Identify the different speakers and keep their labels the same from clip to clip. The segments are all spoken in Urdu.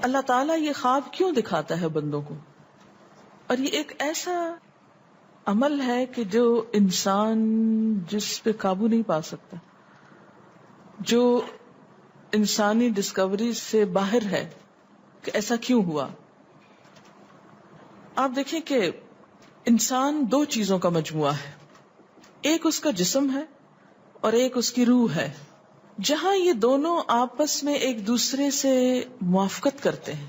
Speaker 1: اللہ تعالیٰ یہ خواب کیوں دکھاتا ہے بندوں کو؟ اور یہ ایک ایسا عمل ہے کہ جو انسان جس پہ قابو نہیں پا سکتا، جو انسانی ڈسکوری سے باہر ہے کہ ایسا کیوں ہوا. آپ دیکھیں کہ انسان دو چیزوں کا مجموعہ ہے، ایک اس کا جسم ہے اور ایک اس کی روح ہے. جہاں یہ دونوں آپس میں ایک دوسرے سے موافقت کرتے ہیں،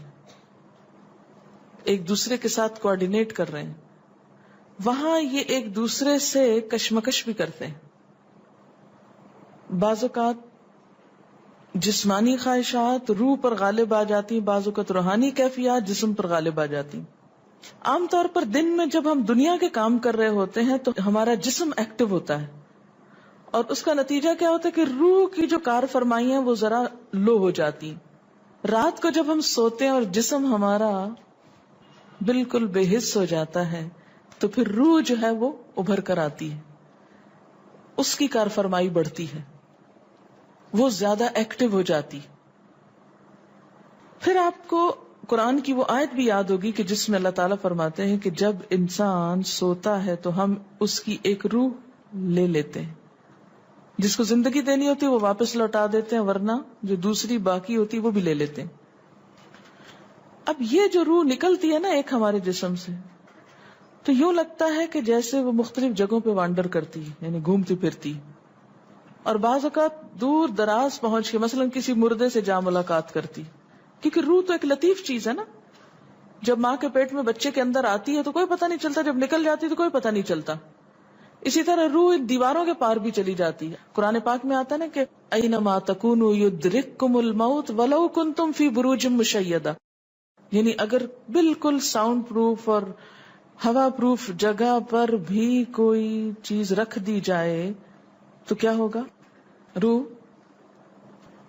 Speaker 1: ایک دوسرے کے ساتھ کوآرڈینیٹ کر رہے ہیں، وہاں یہ ایک دوسرے سے کشمکش بھی کرتے ہیں. بعض اوقات جسمانی خواہشات روح پر غالب آ جاتی ہیں، بعض اوقات روحانی کیفیات جسم پر غالب آ جاتی ہیں. عام طور پر دن میں جب ہم دنیا کے کام کر رہے ہوتے ہیں تو ہمارا جسم ایکٹیو ہوتا ہے، اور اس کا نتیجہ کیا ہوتا ہے کہ روح کی جو کار فرمائی ہیں وہ ذرا لو ہو جاتی. رات کو جب ہم سوتے ہیں اور جسم ہمارا بالکل بے حس ہو جاتا ہے تو پھر روح جو ہے وہ ابھر کر آتی ہے، اس کی کار فرمائی بڑھتی ہے، وہ زیادہ ایکٹیو ہو جاتی. پھر آپ کو قرآن کی وہ آیت بھی یاد ہوگی کہ جس میں اللہ تعالیٰ فرماتے ہیں کہ جب انسان سوتا ہے تو ہم اس کی ایک روح لے لیتے ہیں، جس کو زندگی دینی ہوتی ہے وہ واپس لوٹا دیتے ہیں، ورنہ جو دوسری باقی ہوتی ہے وہ بھی لے لیتے ہیں. اب یہ جو روح نکلتی ہے نا ایک ہمارے جسم سے، تو یوں لگتا ہے کہ جیسے وہ مختلف جگہوں پہ وانڈر کرتی ہے، یعنی گھومتی پھرتی، اور بعض اوقات دور دراز پہنچ کے مثلا کسی مردے سے جا ملاقات کرتی. کیونکہ روح تو ایک لطیف چیز ہے نا، جب ماں کے پیٹ میں بچے کے اندر آتی ہے تو کوئی پتہ نہیں چلتا، جب نکل جاتی تو کوئی پتہ نہیں چلتا. اسی طرح روح دیواروں کے پار بھی چلی جاتی ہے. قرآن پاک میں آتا ہے نا کہ اینما تکونوا یدرککم الموت ولو کنتم فی بروج مشیدہ، یعنی اگر بالکل ساؤنڈ پروف اور ہوا پروف جگہ پر بھی کوئی چیز رکھ دی جائے تو کیا ہوگا؟ روح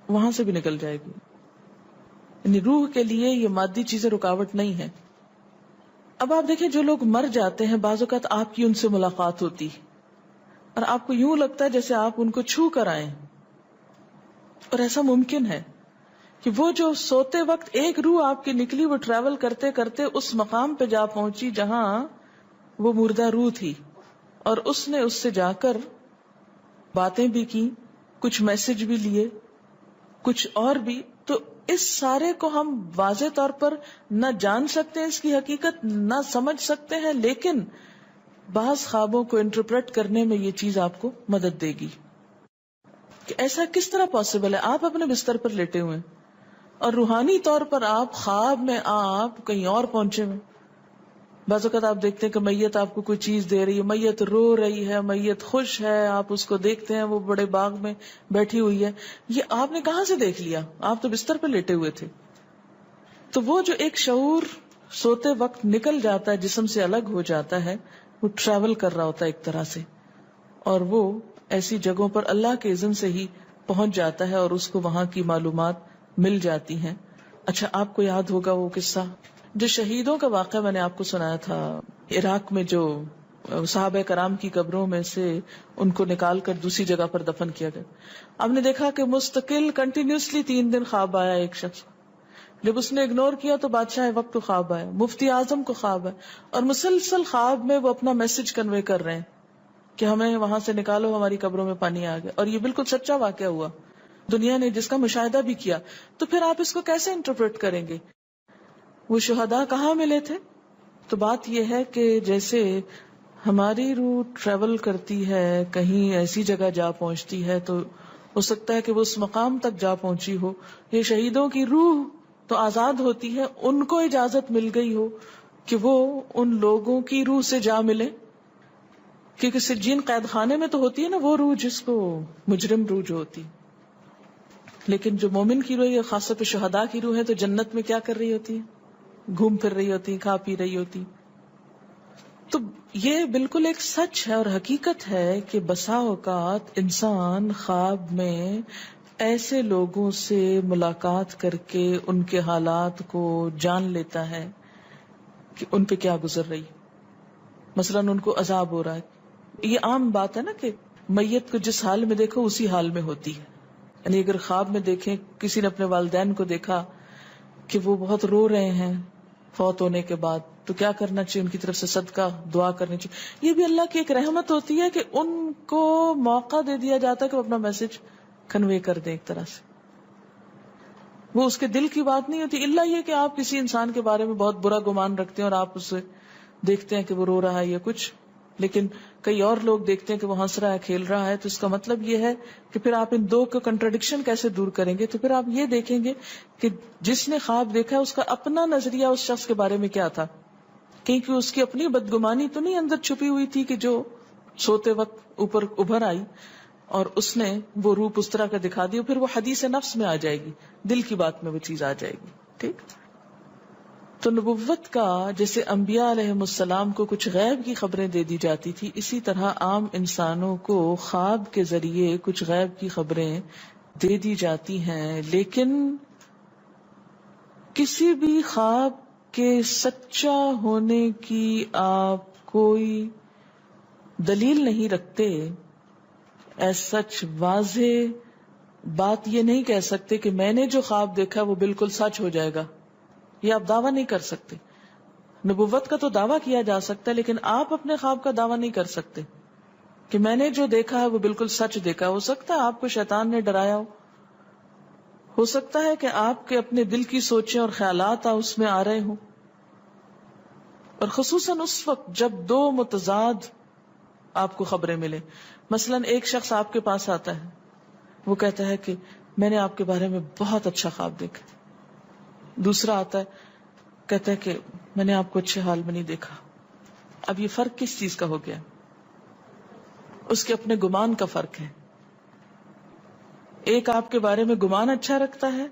Speaker 1: وہاں سے بھی نکل جائے گی. یعنی روح کے لیے یہ مادی چیزیں رکاوٹ نہیں ہے. اب آپ دیکھیں جو لوگ مر جاتے ہیں بعض اوقات آپ کی ان سے ملاقات ہوتی اور آپ کو یوں لگتا ہے جیسے آپ ان کو چھو کر آئیں، اور ایسا ممکن ہے کہ وہ جو سوتے وقت ایک روح آپ کی نکلی وہ ٹریول کرتے کرتے اس مقام پہ جا پہنچی جہاں وہ مردہ روح تھی، اور اس نے اس سے جا کر باتیں بھی کی، کچھ میسج بھی لیے، کچھ اور بھی. تو اس سارے کو ہم واضح طور پر نہ جان سکتے ہیں، اس کی حقیقت نہ سمجھ سکتے ہیں، لیکن بعض خوابوں کو انٹرپریٹ کرنے میں یہ چیز آپ کو مدد دے گی کہ ایسا کس طرح پاسبل ہے. آپ اپنے بستر پر لیٹے ہوئے ہیں اور روحانی طور پر آپ خواب میں آپ کہیں اور پہنچے ہوئے. بعض اوقات آپ دیکھتے ہیں کہ میت آپ کو کوئی چیز دے رہی ہے، میت رو رہی ہے، میت خوش ہے، آپ اس کو دیکھتے ہیں وہ بڑے باغ میں بیٹھی ہوئی ہے. یہ آپ نے کہاں سے دیکھ لیا؟ آپ تو بستر پہ لیٹے ہوئے تھے. تو وہ جو ایک شعور سوتے وقت نکل جاتا ہے، جسم سے الگ ہو جاتا ہے، وہ ٹریول کر رہا ہوتا ہے ایک طرح سے، اور وہ ایسی جگہوں پر اللہ کے اذن سے ہی پہنچ جاتا ہے اور اس کو وہاں کی معلومات مل جاتی ہیں. اچھا آپ کو یاد ہوگا وہ قصہ جو شہیدوں کا واقعہ میں نے آپ کو سنایا تھا، عراق میں جو صحابہ کرام کی قبروں میں سے ان کو نکال کر دوسری جگہ پر دفن کیا گیا. آپ نے دیکھا کہ مستقل کنٹینیوسلی 3 دن خواب آیا ایک شخص کو. جب اس نے اگنور کیا تو بادشاہ وقت کو خواب آیا، مفتی اعظم کو خواب ہے، اور مسلسل خواب میں وہ اپنا میسج کنوے کر رہے ہیں کہ ہمیں وہاں سے نکالو، ہماری قبروں میں پانی آ گیا. اور یہ بالکل سچا واقعہ ہوا، دنیا نے جس کا مشاہدہ بھی کیا. تو پھر آپ اس کو کیسے انٹرپریٹ کریں گے؟ وہ شہداء کہاں ملے تھے؟ تو بات یہ ہے کہ جیسے ہماری روح ٹریول کرتی ہے، کہیں ایسی جگہ جا پہنچتی ہے تو ہو سکتا ہے کہ وہ اس مقام تک جا پہنچی ہو. یہ شہیدوں کی روح تو آزاد ہوتی ہے، ان کو اجازت مل گئی ہو کہ وہ ان لوگوں کی روح سے جا ملے، کیونکہ سجین قید خانے میں تو ہوتی ہے نا وہ روح جس کو مجرم روح جو ہوتی. لیکن جو مومن کی روح ہے، خاص طور پہ شہداء کی روح ہے، تو جنت میں کیا کر رہی ہوتی ہے؟ گھوم پھر رہی ہوتی، کھا پی رہی ہوتی. تو یہ بالکل ایک سچ ہے اور حقیقت ہے کہ بسا اوقات انسان خواب میں ایسے لوگوں سے ملاقات کر کے ان کے حالات کو جان لیتا ہے کہ ان پہ کیا گزر رہی. مثلا ان کو عذاب ہو رہا ہے. یہ عام بات ہے نا کہ میت کو جس حال میں دیکھو اسی حال میں ہوتی ہے. یعنی اگر خواب میں دیکھیں کسی نے اپنے والدین کو دیکھا کہ وہ بہت رو رہے ہیں فوت ہونے کے بعد، تو کیا کرنا چاہیے؟ ان کی طرف سے صدقہ دعا کرنی چاہیے. یہ بھی اللہ کی ایک رحمت ہوتی ہے کہ ان کو موقع دے دیا جاتا ہے کہ وہ اپنا میسج کنوے کر دیں. ایک طرح سے وہ اس کے دل کی بات نہیں ہوتی، الا یہ کہ آپ کسی انسان کے بارے میں بہت برا گمان رکھتے ہیں اور آپ اسے دیکھتے ہیں کہ وہ رو رہا ہے یا کچھ، لیکن کئی اور لوگ دیکھتے ہیں کہ وہ ہنس رہا ہے، کھیل رہا ہے. تو اس کا مطلب یہ ہے کہ پھر آپ ان دو کو کنٹراڈکشن کیسے دور کریں گے؟ تو پھر آپ یہ دیکھیں گے کہ جس نے خواب دیکھا ہے اس کا اپنا نظریہ اس شخص کے بارے میں کیا تھا، کیونکہ اس کی اپنی بدگمانی تو نہیں اندر چھپی ہوئی تھی کہ جو سوتے وقت اوپر ابھر آئی اور اس نے وہ روپ اس طرح کا دکھا دیا. پھر وہ حدیث نفس میں آ جائے گی، دل کی بات میں وہ چیز آ جائے گی. ٹھیک. تو نبوت کا جیسے انبیاء علیہ السلام کو کچھ غیب کی خبریں دے دی جاتی تھی، اسی طرح عام انسانوں کو خواب کے ذریعے کچھ غیب کی خبریں دے دی جاتی ہیں. لیکن کسی بھی خواب کے سچا ہونے کی آپ کوئی دلیل نہیں رکھتے. ایز سچ واضح بات یہ نہیں کہہ سکتے کہ میں نے جو خواب دیکھا وہ بالکل سچ ہو جائے گا، یہ آپ دعویٰ نہیں کر سکتے. نبوت کا تو دعویٰ کیا جا سکتا ہے، لیکن آپ اپنے خواب کا دعویٰ نہیں کر سکتے کہ میں نے جو دیکھا ہے وہ بالکل سچ دیکھا. ہو سکتا ہے آپ کو شیطان نے ڈرایا ہو سکتا ہے کہ آپ کے اپنے دل کی سوچیں اور خیالات اس میں آ رہے ہوں، اور خصوصاً اس وقت جب دو متضاد آپ کو خبریں ملے. مثلا ایک شخص آپ کے پاس آتا ہے، وہ کہتا ہے کہ میں نے آپ کے بارے میں بہت اچھا خواب دیکھا. دوسرا آتا ہے کہتا ہے کہ میں نے آپ کو اچھے حال میں نہیں دیکھا. اب یہ فرق کس چیز کا ہو گیا؟ اس کے اپنے گمان کا فرق ہے. ایک آپ کے بارے میں گمان اچھا رکھتا ہے،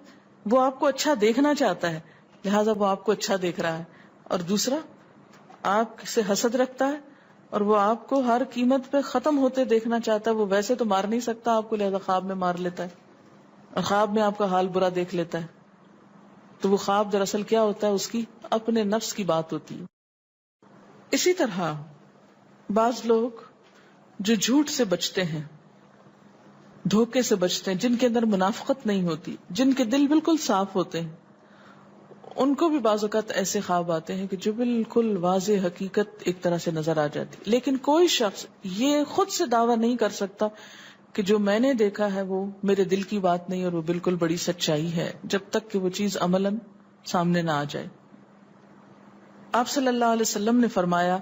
Speaker 1: وہ آپ کو اچھا دیکھنا چاہتا ہے لہٰذا وہ آپ کو اچھا دیکھ رہا ہے، اور دوسرا آپ سے حسد رکھتا ہے اور وہ آپ کو ہر قیمت پہ ختم ہوتے دیکھنا چاہتا ہے. وہ ویسے تو مار نہیں سکتا آپ کو، لہذا خواب میں مار لیتا ہے اور خواب میں آپ کا حال برا دیکھ لیتا ہے. تو وہ خواب دراصل کیا ہوتا ہے؟ اس کی اپنے نفس کی بات ہوتی ہے. اسی طرح بعض لوگ جو جھوٹ سے بچتے ہیں، دھوکے سے بچتے ہیں، جن کے اندر منافقت نہیں ہوتی، جن کے دل بالکل صاف ہوتے ہیں، ان کو بھی بعض اوقات ایسے خواب آتے ہیں کہ جو بالکل واضح حقیقت ایک طرح سے نظر آ جاتی. لیکن کوئی شخص یہ خود سے دعویٰ نہیں کر سکتا کہ جو میں نے دیکھا ہے وہ میرے دل کی بات نہیں اور وہ بالکل بڑی سچائی ہے، جب تک کہ وہ چیز عملاً سامنے نہ آ جائے. آپ صلی اللہ علیہ وسلم نے فرمایا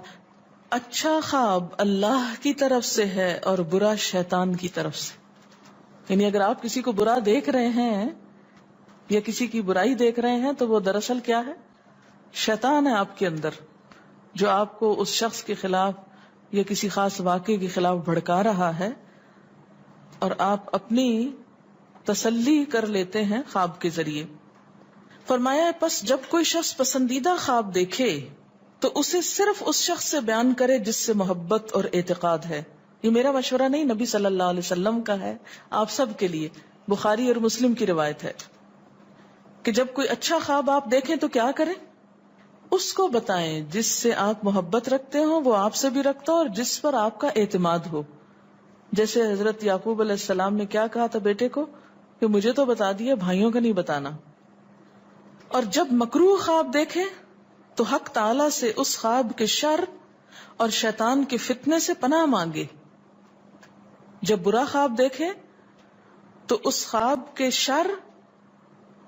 Speaker 1: اچھا خواب اللہ کی طرف سے ہے اور برا شیطان کی طرف سے. یعنی اگر آپ کسی کو برا دیکھ رہے ہیں یا کسی کی برائی دیکھ رہے ہیں تو وہ دراصل کیا ہے؟ شیطان ہے آپ کے اندر، جو آپ کو اس شخص کے خلاف یا کسی خاص واقعے کے خلاف بھڑکا رہا ہے، اور آپ اپنی تسلی کر لیتے ہیں خواب کے ذریعے. فرمایا پس جب کوئی شخص پسندیدہ خواب دیکھے تو اسے صرف اس شخص سے بیان کرے جس سے محبت اور اعتقاد ہے. یہ میرا مشورہ نہیں، نبی صلی اللہ علیہ وسلم کا ہے آپ سب کے لیے. بخاری اور مسلم کی روایت ہے کہ جب کوئی اچھا خواب آپ دیکھیں تو کیا کریں؟ اس کو بتائیں جس سے آپ محبت رکھتے ہو، وہ آپ سے بھی رکھتا ہو اور جس پر آپ کا اعتماد ہو. جیسے حضرت یعقوب علیہ السلام نے کیا کہا تھا بیٹے کو کہ مجھے تو بتا دیا، بھائیوں کا نہیں بتانا. اور جب مکروہ خواب دیکھیں تو حق تعالی سے اس خواب کے شر اور شیطان کے فتنے سے پناہ مانگے. جب برا خواب دیکھیں تو اس خواب کے شر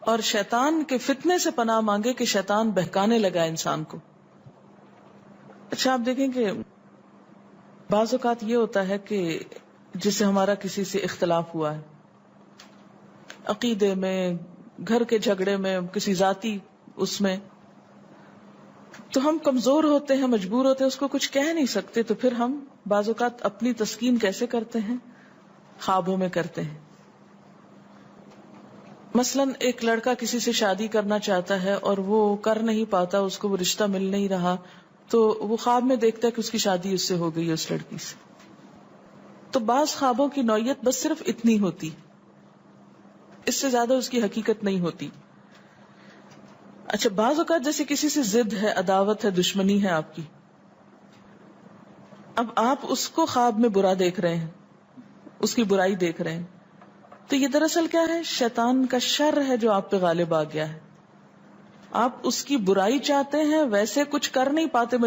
Speaker 1: اور شیطان کے فتنے سے پناہ مانگے کہ شیطان بہکانے لگا انسان کو. اچھا آپ دیکھیں کہ بعض اوقات یہ ہوتا ہے کہ جسے ہمارا کسی سے اختلاف ہوا ہے، عقیدے میں، گھر کے جھگڑے میں، کسی ذاتی اس میں، تو ہم کمزور ہوتے ہیں، مجبور ہوتے ہیں، اس کو کچھ کہہ نہیں سکتے. تو پھر ہم بعض اوقات اپنی تسکین کیسے کرتے ہیں؟ خوابوں میں کرتے ہیں. مثلا ایک لڑکا کسی سے شادی کرنا چاہتا ہے اور وہ کر نہیں پاتا، اس کو وہ رشتہ مل نہیں رہا، تو وہ خواب میں دیکھتا ہے کہ اس کی شادی اس سے ہو گئی ہے، اس لڑکی سے. تو بعض خوابوں کی نوعیت بس صرف اتنی ہوتی، اس سے زیادہ اس کی حقیقت نہیں ہوتی. اچھا بعض اوقات جیسے کسی سے ضد ہے، عداوت ہے، دشمنی ہے آپ کی، اب آپ اس کو خواب میں برا دیکھ رہے ہیں، اس کی برائی دیکھ رہے ہیں، تو یہ دراصل کیا ہے؟ شیطان کا شر ہے جو آپ پہ غالب آ گیا ہے. آپ اس کی برائی چاہتے ہیں، ویسے کچھ کر نہیں پاتے.